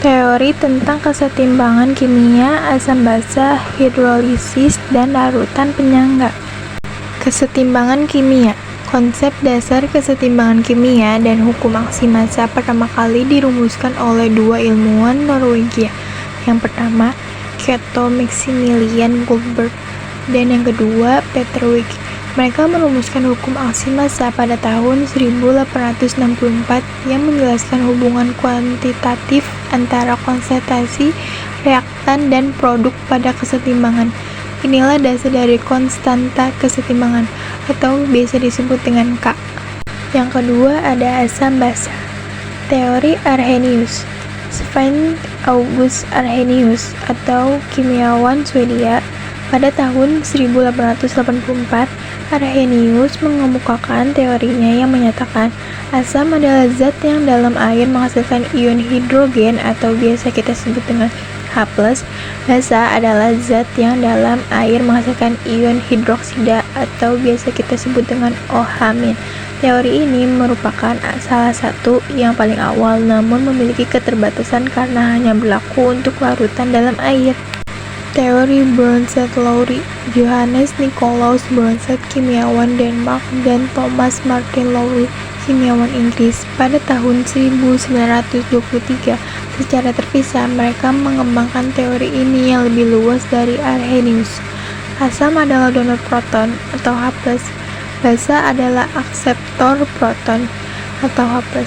Teori tentang kesetimbangan kimia, asam basa, hidrolisis, dan larutan penyangga. Kesetimbangan kimia. Konsep dasar kesetimbangan kimia dan hukum aksi massa pertama kali dirumuskan oleh dua ilmuwan Norwegia. Yang pertama, Cato Maximilian Goldberg, dan yang kedua, Peter Wick. Mereka merumuskan hukum aksi massa pada tahun 1864 yang menjelaskan hubungan kuantitatif antara konsentrasi, reaktan, dan produk pada kesetimbangan. Inilah dasar dari konstanta kesetimbangan, atau biasa disebut dengan K. Yang kedua ada asam basa. Teori Arrhenius. Svend August Arrhenius atau kimiawan Swedia, pada tahun 1884, Arrhenius mengemukakan teorinya yang menyatakan asam adalah zat yang dalam air menghasilkan ion hidrogen atau biasa kita sebut dengan H+. Basa adalah zat yang dalam air menghasilkan ion hidroksida atau biasa kita sebut dengan OH-. Teori ini merupakan salah satu yang paling awal namun memiliki keterbatasan karena hanya berlaku untuk larutan dalam air. Teori Bronsted-Lowry. Johannes Nicolaus Bronsted, kimiawan Denmark, dan Thomas Martin Lowry, kimiawan Inggris, pada tahun 1923. Secara terpisah, mereka mengembangkan teori ini yang lebih luas dari Arrhenius. Asam adalah donor proton atau H+. Basa adalah akseptor proton atau H+.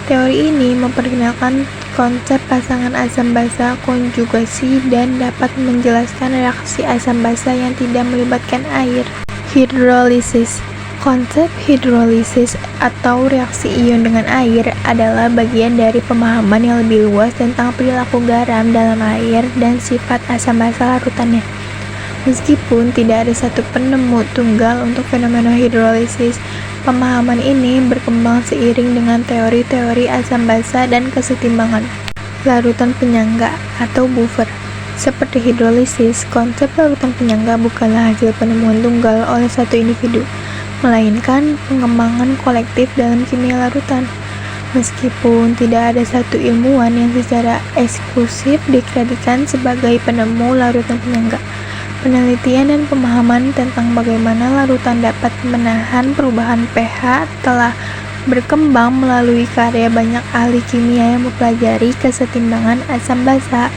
Teori ini memperkenalkan konsep pasangan asam basa konjugasi dan dapat menjelaskan reaksi asam basa yang tidak melibatkan air. Hidrolisis. Konsep hidrolisis atau reaksi ion dengan air adalah bagian dari pemahaman yang lebih luas tentang perilaku garam dalam air dan sifat asam basa larutannya. Meskipun tidak ada satu penemu tunggal untuk fenomena hidrolisis, pemahaman ini berkembang seiring dengan teori-teori asam basa dan kesetimbangan. Larutan penyangga atau buffer. Seperti hidrolisis, konsep larutan penyangga bukanlah hasil penemuan tunggal oleh satu individu, melainkan pengembangan kolektif dalam kimia larutan. Meskipun tidak ada satu ilmuwan yang secara eksklusif dikreditkan sebagai penemu larutan penyangga, penelitian dan pemahaman tentang bagaimana larutan dapat menahan perubahan pH telah berkembang melalui karya banyak ahli kimia yang mempelajari kesetimbangan asam basa.